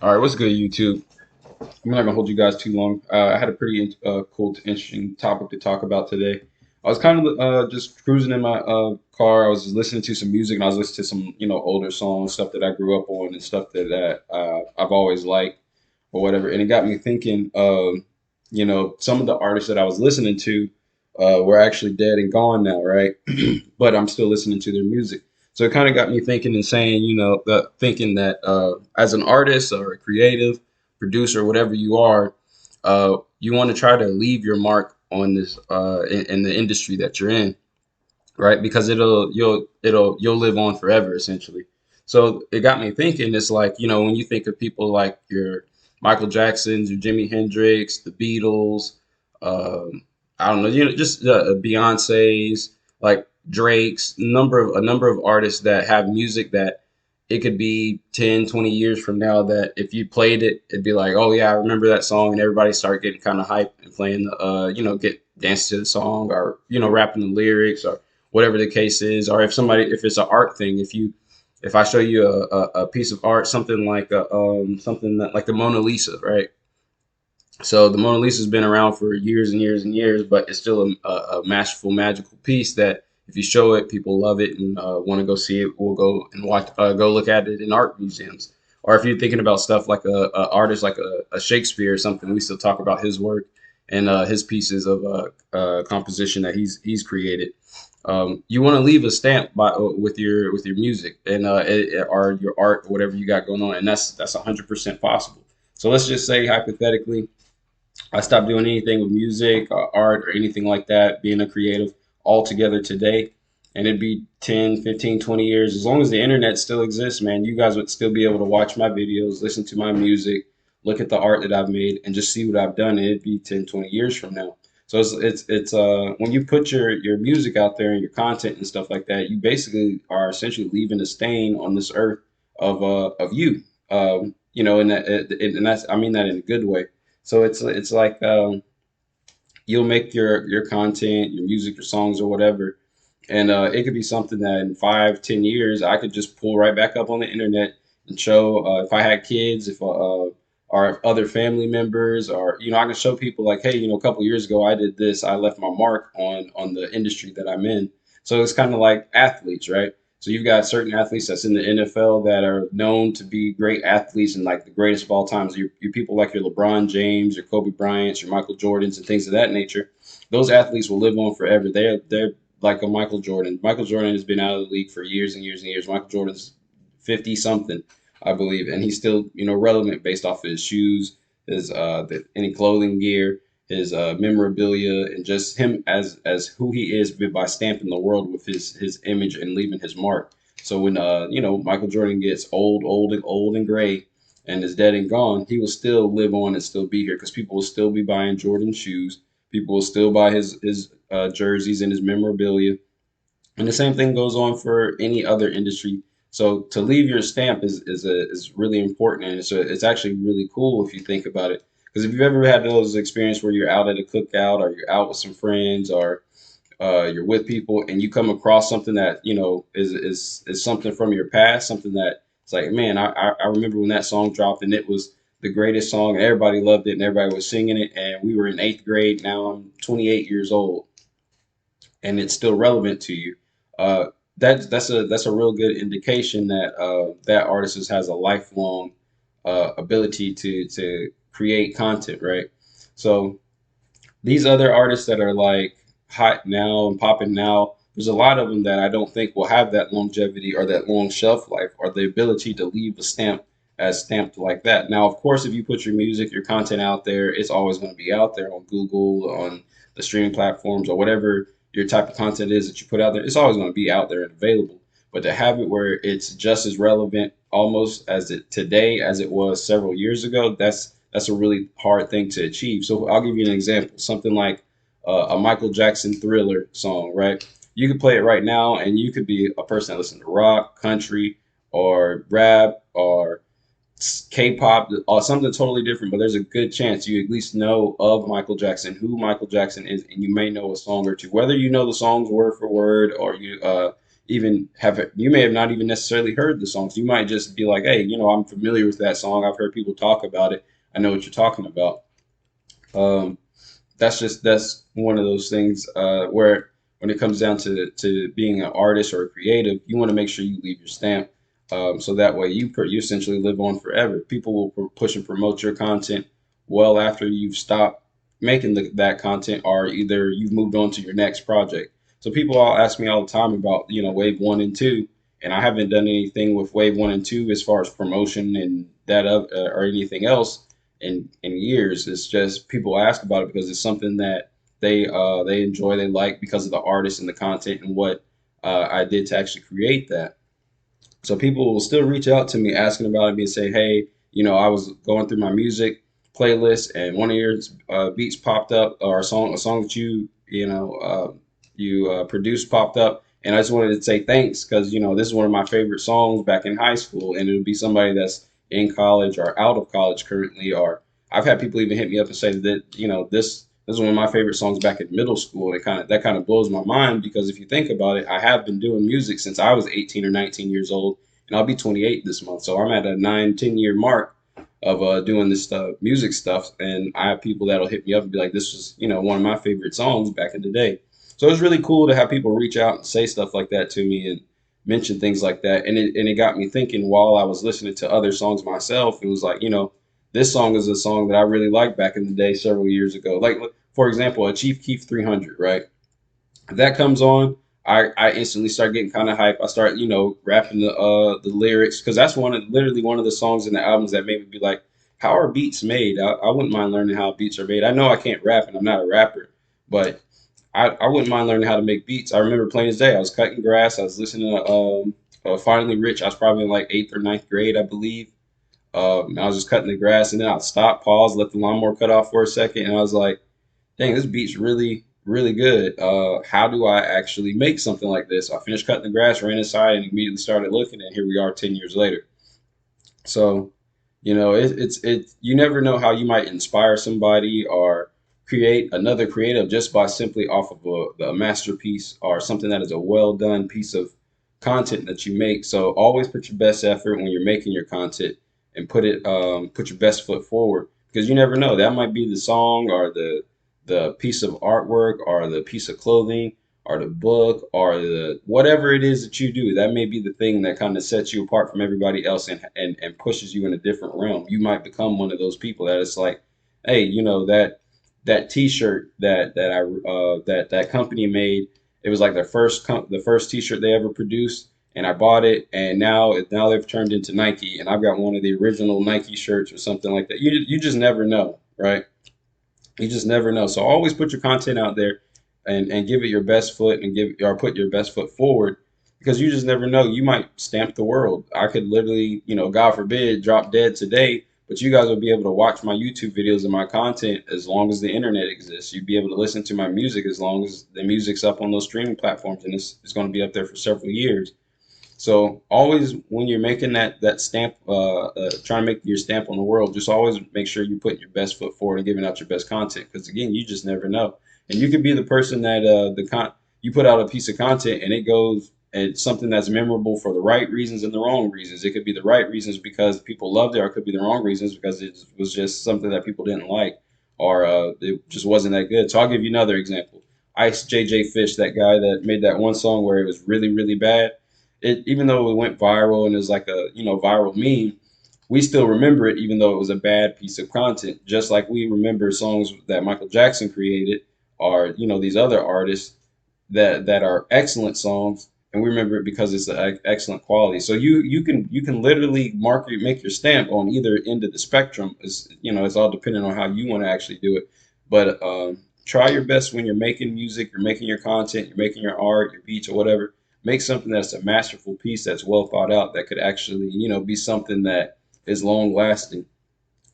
All right, what's good, YouTube? I'm not gonna hold you guys too long. I had a pretty cool, interesting topic to talk about today. I was kind of just cruising in my car. I was just listening to some music, and I was listening to some, older songs, stuff that I grew up on, and stuff that I've always liked, or whatever. And it got me thinking. Some of the artists that I was listening to were actually dead and gone now, right? But I'm still listening to their music. So it kind of got me thinking and saying, thinking that as an artist or a creative producer, whatever you are, you want to try to leave your mark on this in the industry that you're in, right? Because you'll live on forever essentially. So it got me thinking. It's like, when you think of people like your Michael Jacksons, your Jimi Hendrix, the Beatles, um, I don't know, just Beyonce's, like Drake's, a number of artists that have music that it could be 10, 20 years from now that if you played it, it'd be like, oh yeah, I remember that song, and everybody start getting kind of hyped and playing the get dance to the song, or rapping the lyrics, or whatever the case is. Or if it's an art thing, if I show you a piece of art, something like something that like the Mona Lisa, right? So the Mona Lisa's been around for years and years and years, but it's still a masterful, magical piece that if you show it, people love it and want to go see it. We'll go and go look at it in art museums. Or if you're thinking about stuff like a artist like a Shakespeare or something, we still talk about his work and his pieces of composition that he's created. You want to leave a stamp with your music and or your art, or whatever you got going on, and that's 100% possible. So let's just say hypothetically I stopped doing anything with music or art or anything like that, being a creative altogether today. And it'd be 10, 15, 20 years. As long as the internet still exists, man, you guys would still be able to watch my videos, listen to my music, look at the art that I've made, and just see what I've done. And it'd be 10, 20 years from now. So it's when you put your music out there and your content and stuff like that, you basically are essentially leaving a stain on this earth of you. And that's, I mean that in a good way. So it's like you'll make your content, your music, your songs, or whatever, and it could be something that in 5, 10 years I could just pull right back up on the internet and show if I had kids, if or if other family members, or I can show people like, hey, a couple years ago I did this, I left my mark on the industry that I'm in. So it's kind of like athletes, right? So you've got certain athletes that's in the NFL that are known to be great athletes and like the greatest of all times. Your people like your LeBron James, your Kobe Bryants, your Michael Jordans, and things of that nature. Those athletes will live on forever. They're like a Michael Jordan. Michael Jordan has been out of the league for years and years and years. Michael Jordan's 50 something, I believe, and he's still relevant based off of his shoes, his any clothing gear, his memorabilia, and just him as who he is by stamping the world with his image and leaving his mark. So when Michael Jordan gets old and gray and is dead and gone, he will still live on and still be here because people will still be buying Jordan shoes. People will still buy his jerseys and his memorabilia, and the same thing goes on for any other industry. So to leave your stamp is really important, and it's actually really cool if you think about it. Because if you've ever had those experiences where you're out at a cookout or you're out with some friends or you're with people and you come across something that is something from your past, something that it's like, man, I remember when that song dropped and it was the greatest song and everybody loved it and everybody was singing it, and we were in eighth grade. Now I'm 28 years old and it's still relevant to you. Uh, that's a real good indication that that artist has a lifelong ability to create content, right? So these other artists that are like hot now and popping now, there's a lot of them that I don't think will have that longevity or that long shelf life or the ability to leave a stamp as stamped like that. Now, of course, if you put your music, your content out there, it's always going to be out there on Google, on the streaming platforms, or whatever your type of content is that you put out there. It's always going to be out there and available. But to have it where it's just as relevant almost as it today as it was several years ago, that's a really hard thing to achieve. So I'll give you an example. Something like a Michael Jackson Thriller song, right? You could play it right now, and you could be a person that listens to rock, country, or rap, or K-pop, or something totally different. But there's a good chance you at least know of Michael Jackson, who Michael Jackson is, and you may know a song or two. Whether you know the songs word for word, or even have it. You may have not even necessarily heard the songs. You might just be like, hey, I'm familiar with that song. I've heard people talk about it. I know what you're talking about. Um, that's one of those things where when it comes down to being an artist or a creative, you want to make sure you leave your stamp, so that way you essentially live on forever. People will push and promote your content well after you've stopped making that content, or either you've moved on to your next project. So people all ask me all the time about wave one and two, and I haven't done anything with wave one and two as far as promotion and that or anything else in years. It's just people ask about it because it's something that they enjoy, they like because of the artist and the content and what I did to actually create that. So people will still reach out to me asking about it and say, hey, I was going through my music playlist and one of your beats popped up, or a song that you produced popped up, and I just wanted to say thanks because this is one of my favorite songs back in high school, and it would be somebody that's in college or out of college currently, or I've had people even hit me up and say that this is one of my favorite songs back in middle school, and that kind of blows my mind because if you think about it, I have been doing music since I was 18 or 19 years old, and I'll be 28 this month, so I'm at a 9, 10 year mark of doing this music stuff, and I have people that'll hit me up and be like, "This was one of my favorite songs back in the day." So it's really cool to have people reach out and say stuff like that to me and mention things like that, and it got me thinking while I was listening to other songs myself. It was like this song is a song that I really liked back in the day several years ago. Like for example, a Chief Keef 300, right? That comes on, I instantly start getting kind of hype. I start, rapping the lyrics because that's literally one of the songs in the albums that made me be like, how are beats made? I wouldn't mind learning how beats are made. I know I can't rap and I'm not a rapper, but I wouldn't mind learning how to make beats. I remember plain as day. I was cutting grass. I was listening to Finally Rich. I was probably in like eighth or ninth grade, I believe. I was just cutting the grass, and then I'd stop, pause, let the lawnmower cut off for a second, and I was like, dang, this beat's really, really good. How do I actually make something like this? I finished cutting the grass, ran inside, and immediately started looking, and here we are 10 years later. So, you never know how you might inspire somebody or create another creative just by simply off of a masterpiece or something that is a well done piece of content that you make. So always put your best effort when you're making your content and put your best foot forward because you never know, that might be the song or the piece of artwork or the piece of clothing or the book or the whatever it is that you do, that may be the thing that kind of sets you apart from everybody else and pushes you in a different realm. You might become one of those people that it's like, hey, that T-shirt that company made. It was like the first T-shirt they ever produced, and I bought it, and now they've turned into Nike, and I've got one of the original Nike shirts or something like that. You just never know, right? You just never know. So always put your content out there and give it your best foot and give or put your best foot forward because you just never know. You might stamp the world. I could literally, God forbid, drop dead today, but you guys will be able to watch my YouTube videos and my content as long as the internet exists. You'd be able to listen to my music as long as the music's up on those streaming platforms, and it's going to be up there for several years. So always when you're making that stamp, trying to make your stamp on the world, just always make sure you put your best foot forward and giving out your best content. Because again, you just never know, and you could be the person that you put out a piece of content and it goes and something that's memorable for the right reasons and the wrong reasons. It could be the right reasons because people loved it, or it could be the wrong reasons because it was just something that people didn't like, or it just wasn't that good. So I'll give you another example. Ice JJ Fish, that guy that made that one song where it was really really bad, even though it went viral and is like a viral meme, we still remember it even though it was a bad piece of content. Just like we remember songs that Michael Jackson created, or these other artists that are excellent songs, and we remember it because it's excellent quality. So you can literally make your stamp on either end of the spectrum. It's all depending on how you want to actually do it, but try your best when you're making music, you're making your content, you're making your art, your beats, or whatever. Make something that's a masterful piece that's well thought out that could actually be something that is long lasting.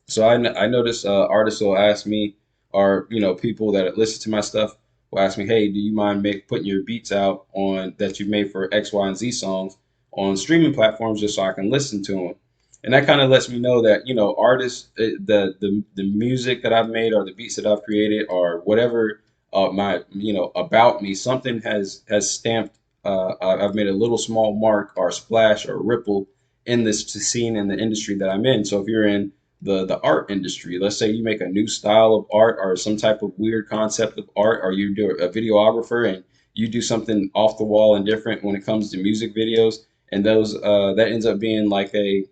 So I notice artists will ask me, or people that listen to my stuff will ask me, hey, do you mind putting your beats out on that you've made for X, Y, and Z songs on streaming platforms just so I can listen to them? And that kind of lets me know that artists, the music that I've made or the beats that I've created or whatever my about me, something has stamped I've made a little small mark or splash or ripple in this scene in the industry that I'm in. So if you're in the art industry, let's say you make a new style of art or some type of weird concept of art, or you do a videographer and you do something off the wall and different when it comes to music videos, and those that ends up being like a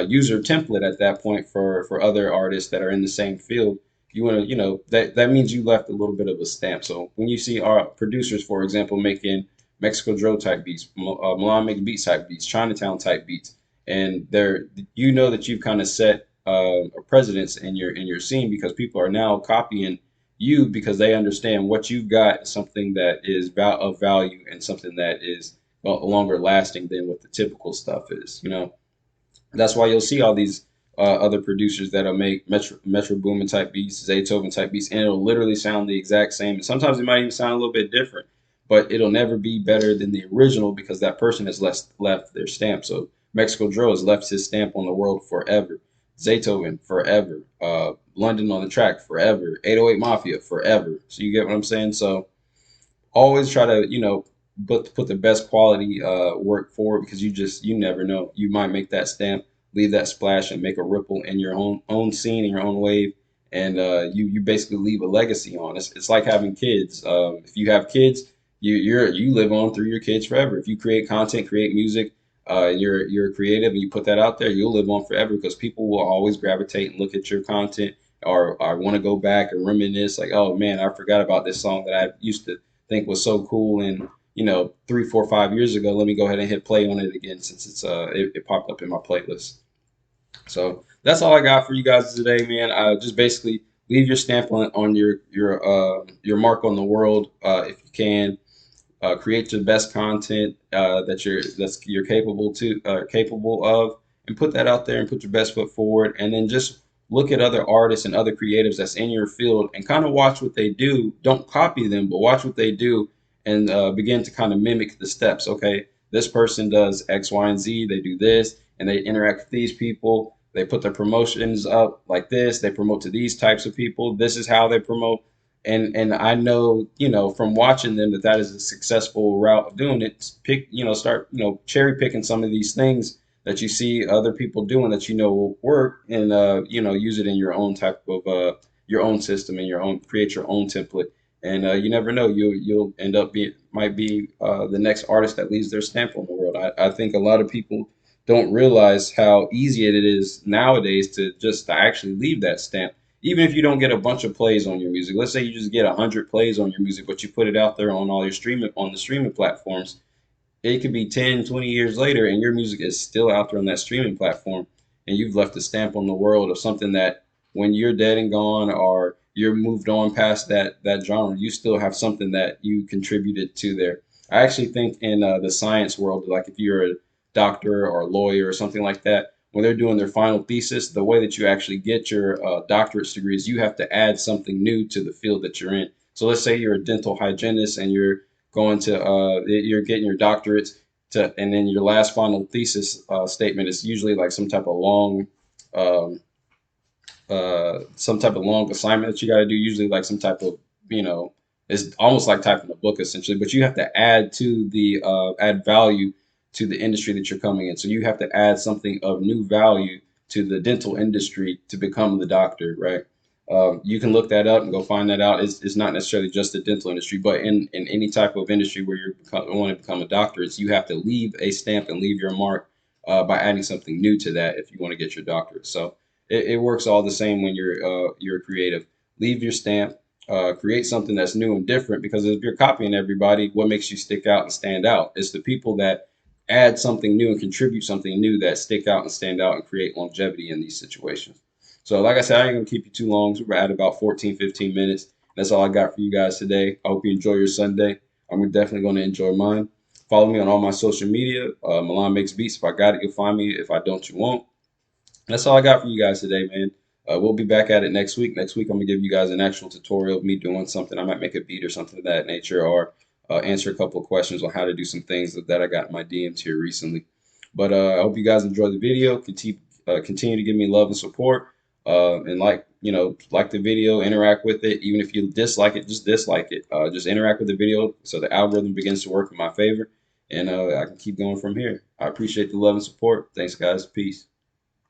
user template at that point for other artists that are in the same field. You want to, that means you left a little bit of a stamp. So when you see our producers, for example, making Mexico Drill type beats, Milan Makes Beats type beats, Chinatown type beats, and they're, that you've kind of set a precedence in your scene, because people are now copying you because they understand what you've got is something that is of value and something that is longer lasting than what the typical stuff is. That's why you'll see all these other producers that'll make Metro Boomin type beats, Zaytoven type beats, and it'll literally sound the exact same. And sometimes it might even sound a little bit different, but it'll never be better than the original because that person has left their stamp. So Mexico Drill has left his stamp on the world forever. Zaytoven forever. London on the Track forever. 808 Mafia forever. So you get what I'm saying? So always try to put the best quality work forward, because you never know, you might make that stamp, leave that splash, and make a ripple in your own scene, in your own wave, and you basically leave a legacy on. It's like having kids. If you have kids, you live on through your kids forever. If you create content, create music, you're creative and you put that out there, you'll live on forever, because people will always gravitate and look at your content, or want to go back and reminisce, like, oh man, I forgot about this song that I used to think was so cool, and 3, 4, 5 years ago. Let me go ahead and hit play on it again, since it popped up in my playlist. So that's all I got for you guys today, man. Just basically leave your stamp on your mark on the world, if you can. Create your best content you're capable of, and put that out there and put your best foot forward. And then just look at other artists and other creatives that's in your field and kind of watch what they do. Don't copy them, but watch what they do, and begin to kind of mimic the steps. Okay, this person does X, Y, and Z. They do this, and they interact with these people. They put their promotions up like this. They promote to these types of people. This is how they promote. And I know, from watching them, that is a successful route of doing it. Start, cherry picking some of these things that you see other people doing that will work, and use it in your own type of your own system, and create your own template. And you never know, you'll end up might be the next artist that leaves their stamp on the world. I think a lot of people don't realize how easy it is nowadays to actually leave that stamp. Even if you don't get a bunch of plays on your music, let's say you just get 100 plays on your music, but you put it out there on all your the streaming platforms, it could be 10, 20 years later, and your music is still out there on that streaming platform, and you've left a stamp on the world of something that, when you're dead and gone, or you're moved on past that genre, you still have something that you contributed to there. I actually think in the science world, like if you're a doctor or a lawyer or something like that, when they're doing their final thesis, the way that you actually get your doctorate degree is you have to add something new to the field that you're in. So let's say you're a dental hygienist and you're getting your doctorates, and then your last final thesis statement is usually like um, some type of long assignment that you got to do. Usually like some type of, it's almost like typing a book essentially, but you have to add value to the industry that you're coming in. So you have to add something of new value to the dental industry to become the doctor, right? You can look that up and go find that out. It's not necessarily just the dental industry, but in any type of industry where want to become a doctor, you have to leave a stamp and leave your mark by adding something new to that if you want to get your doctorate. So it works all the same when you're creative. Leave your stamp, create something that's new and different, because if you're copying everybody, what makes you stick out and stand out? It's the people that add something new and contribute something new that stick out and stand out and create longevity in these situations. So like I said, I ain't gonna keep you too long. So we're at about 14, 15 minutes. That's all I got for you guys today. I hope you enjoy your Sunday. I'm definitely going to enjoy mine. Follow me on all my social media. Milan Makes Beats. If I got it, you'll find me. If I don't, you won't. That's all I got for you guys today, man. We'll be back at it next week. Next week, I'm going to give you guys an actual tutorial of me doing something. I might make a beat or something of that nature, or answer a couple of questions on how to do some things that I got in my DMs here recently. But I hope you guys enjoy the video. Continue to give me love and support. And like the video, interact with it. Even if you dislike it, just dislike it. Just interact with the video so the algorithm begins to work in my favor, and I can keep going from here. I appreciate the love and support. Thanks, guys. Peace.